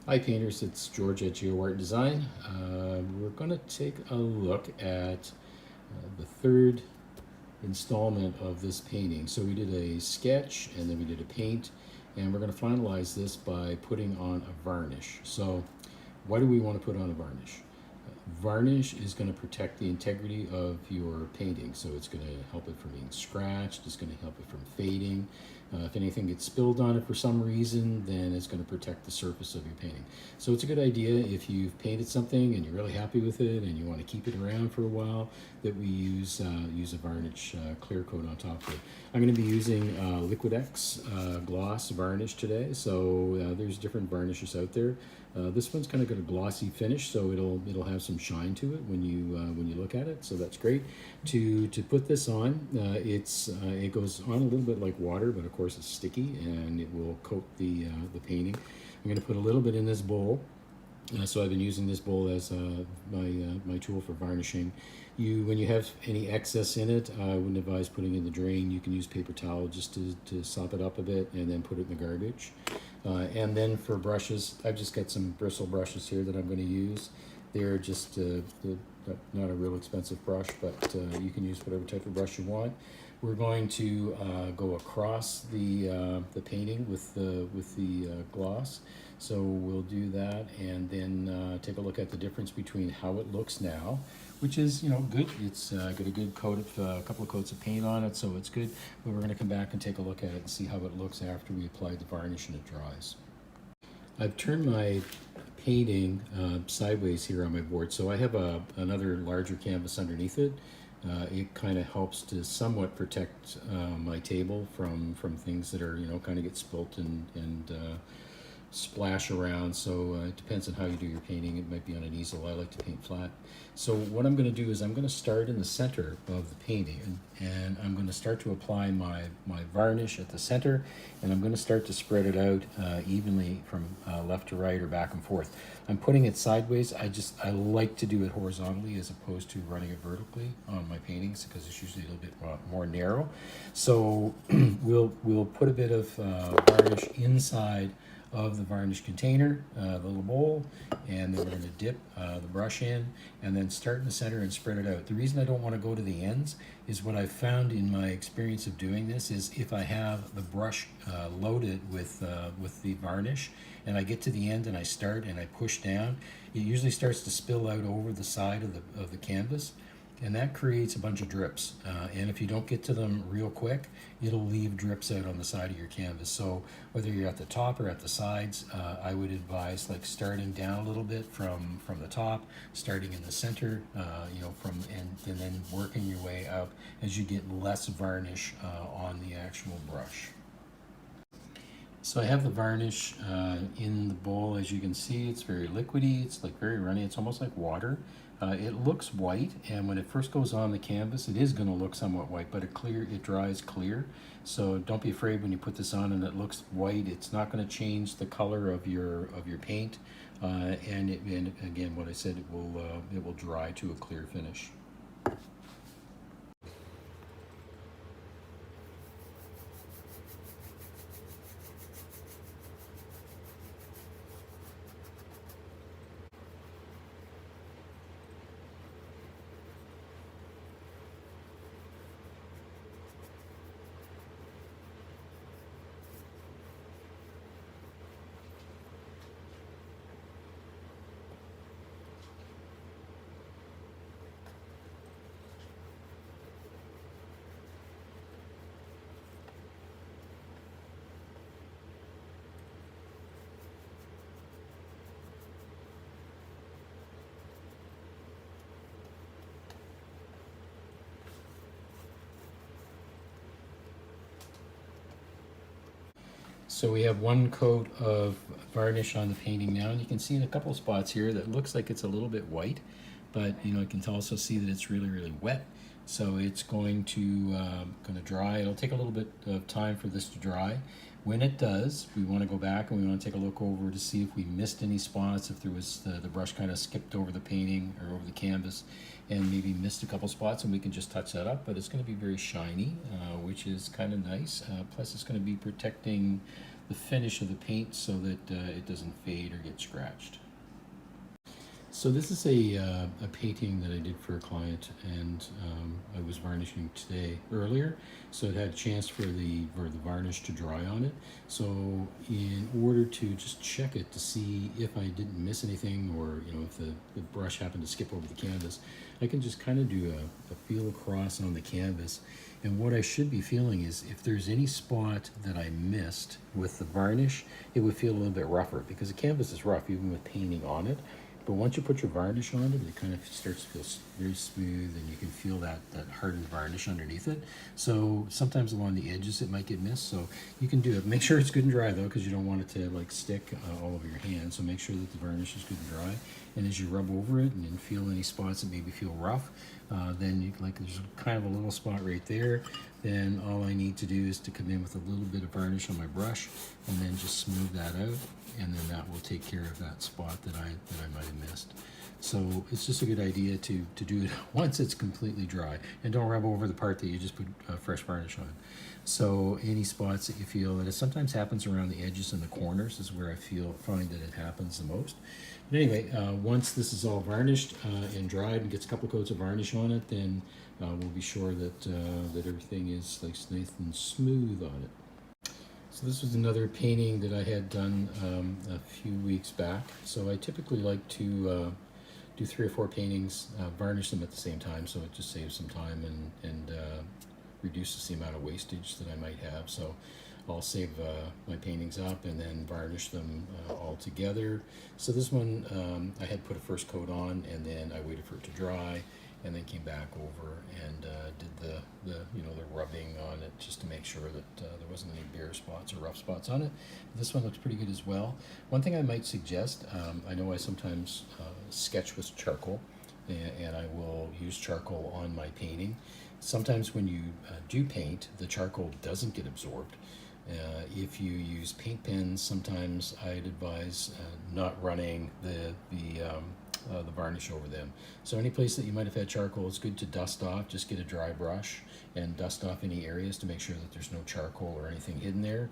Hi painters, it's George at GEO Art Design. We're going to take a look at the third installment of this painting. So we did a sketch and then we did a paint, and we're going to finalize this by putting on a varnish. So why do we want to put on a varnish? Varnish is going to protect the integrity of your painting, so it's going to help it from being scratched, it's going to help it from fading. If anything gets spilled on it for some reason, then it's going to protect the surface of your painting. So it's a good idea if you've painted something and you're really happy with it and you want to keep it around for a while, that we use a varnish clear coat on top of it. I'm going to be using Liquid X gloss varnish today, so there's different varnishes out there. This one's kind of got a glossy finish, so it'll have some shine to it when you look at it. So that's great. To put this on, it goes on a little bit like water, but of course it's sticky and it will coat the painting. I'm going to put a little bit in this bowl. So I've been using this bowl as my tool for varnishing. When you have any excess in it, I wouldn't advise putting it in the drain. You can use paper towel just to sop it up a bit and then put it in the garbage. And then for brushes, I've just got some bristle brushes here that I'm going to use. They're just not a real expensive brush, but you can use whatever type of brush you want. We're going to go across the painting with the gloss. So we'll do that and then take a look at the difference between how it looks now, which is, good. It's got a good coat of a couple of coats of paint on it, so it's good. But we're going to come back and take a look at it and see how it looks after we apply the varnish and it dries. I've turned my painting sideways here on my board, so I have another larger canvas underneath it. It kind of helps to somewhat protect my table from things that are, kind of get spilt and splash around. So it depends on how you do your painting. It might be on an easel. I like to paint flat. So what I'm going to do is I'm going to start in the center of the painting, and I'm going to start to apply my varnish at the center, and I'm going to start to spread it out evenly from left to right or back and forth. I'm putting it sideways. I like to do it horizontally as opposed to running it vertically on my paintings, because it's usually a little bit more narrow. So we'll put a bit of varnish inside of the varnish container, the little bowl, and then we're going to dip the brush in and then start in the center and spread it out. The reason I don't want to go to the ends is what I've found in my experience of doing this is if I have the brush loaded with the varnish and I get to the end and I start and I push down, it usually starts to spill out over the side of the canvas. And that creates a bunch of drips. And if you don't get to them real quick, it'll leave drips out on the side of your canvas. So whether you're at the top or at the sides, I would advise like starting down a little bit from the top, starting in the center, and then working your way up as you get less varnish on the actual brush. So I have the varnish in the bowl. As you can see, it's very liquidy. It's like very runny. It's almost like water. It looks white, and when it first goes on the canvas, it is going to look somewhat white, but it dries clear. So don't be afraid when you put this on and it looks white. It's not going to change the color of your paint, and again, what I said, it will dry to a clear finish. So we have one coat of varnish on the painting now, and you can see in a couple of spots here that looks like it's a little bit white, but you can also see that it's really, really wet. So it's going to dry. It'll take a little bit of time for this to dry. When it does, we want to go back and we want to take a look over to see if we missed any spots, if there was the brush kind of skipped over the painting or over the canvas and maybe missed a couple spots, and we can just touch that up. But it's going to be very shiny, which is kind of nice. Plus it's going to be protecting the finish of the paint so that it doesn't fade or get scratched. So this is a painting that I did for a client, and I was varnishing earlier, so it had a chance for the varnish to dry on it. So in order to just check it to see if I didn't miss anything, or if the brush happened to skip over the canvas, I can just kind of do a feel across on the canvas. And what I should be feeling is if there's any spot that I missed with the varnish, it would feel a little bit rougher, because the canvas is rough even with painting on it. But once you put your varnish on it, it kind of starts to feel very smooth, and you can feel that hardened varnish underneath it. So sometimes along the edges it might get missed. So you can do it. Make sure it's good and dry though, because you don't want it to like stick all over your hand. So make sure that the varnish is good and dry. And as you rub over it and then feel any spots that maybe feel rough, then you there's kind of a little spot right there. Then all I need to do is to come in with a little bit of varnish on my brush, and then just smooth that out, and then that will take care of that spot that I might have missed. So it's just a good idea to do it once it's completely dry, and don't rub over the part that you just put fresh varnish on. So any spots that you feel, that it sometimes happens around the edges and the corners is where I find that it happens the most. But anyway, once this is all varnished and dried and gets a couple coats of varnish on it, then we'll be sure that that everything is nice and smooth on it. So this was another painting that I had done a few weeks back. So I typically like to do 3 or 4 paintings, varnish them at the same time, so it just saves some time and reduces the amount of wastage that I might have. So I'll save my paintings up and then varnish them all together. So this one I had put a first coat on, and then I waited for it to dry, and then came back over and did the rubbing on it, just to make sure that there wasn't any bare spots or rough spots on it. This one looks pretty good as well. One thing I might suggest, I know I sometimes sketch with charcoal, and I will use charcoal on my painting. Sometimes when you do paint, the charcoal doesn't get absorbed. If you use paint pens, sometimes I'd advise not running the varnish over them. So any place that you might have had charcoal, it's good to dust off. Just get a dry brush and dust off any areas to make sure that there's no charcoal or anything hidden there,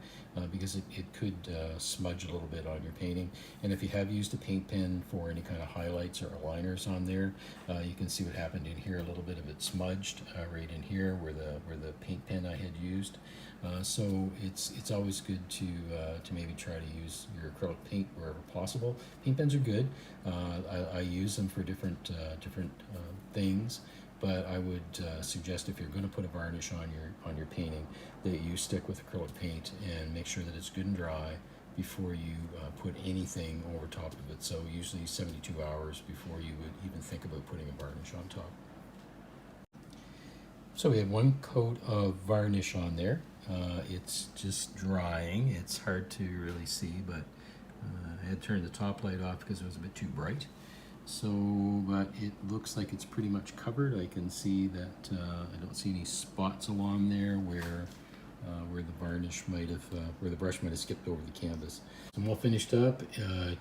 because it could smudge a little bit on your painting. And if you have used a paint pen for any kind of highlights or aligners on there, you can see what happened in here. A little bit of it smudged right in here where the paint pen I had used. So it's always good to maybe try to use your acrylic paint wherever possible. Paint pens are good. I use them for different things, but I would suggest, if you're going to put a varnish on your painting, that you stick with acrylic paint and make sure that it's good and dry before you put anything over top of it. So usually 72 hours before you would even think about putting a varnish on top. So we have 1 coat of varnish on there. It's just drying. It's hard to really see, but I had turned the top light off because it was a bit too bright. So, but it looks like it's pretty much covered. I can see that I don't see any spots along there where the varnish might have, where the brush might have skipped over the canvas. I'm all finished up.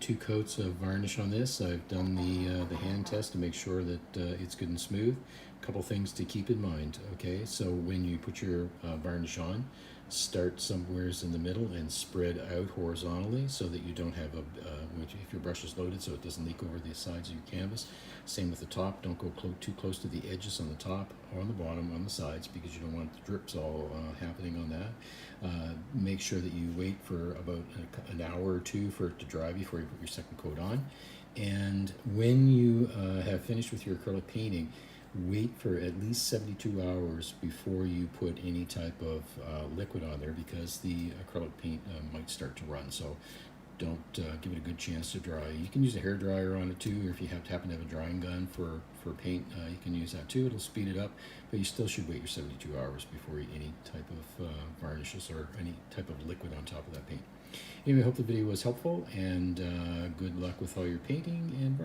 2 coats of varnish on this. I've done the hand test to make sure that it's good and smooth. A couple things to keep in mind. Okay, so when you put your varnish on, start somewheres in the middle and spread out horizontally so that you don't have if your brush is loaded, so it doesn't leak over the sides of your canvas. Same with the top. Don't go too close to the edges on the top or on the bottom, on the sides, because you don't want the drips all happening on that. Make sure that you wait for about an hour or 2 for it to dry before you put your second coat on. And when you have finished with your acrylic painting, wait for at least 72 hours before you put any type of liquid on there, because the acrylic paint might start to run. So don't give it a good chance to dry. You can use a hair dryer on it too, or if you happen to have a drying gun for paint, you can use that too. It'll speed it up, but you still should wait your 72 hours before any type of varnishes or any type of liquid on top of that paint. Anyway, I hope the video was helpful, and good luck with all your painting and varnishing.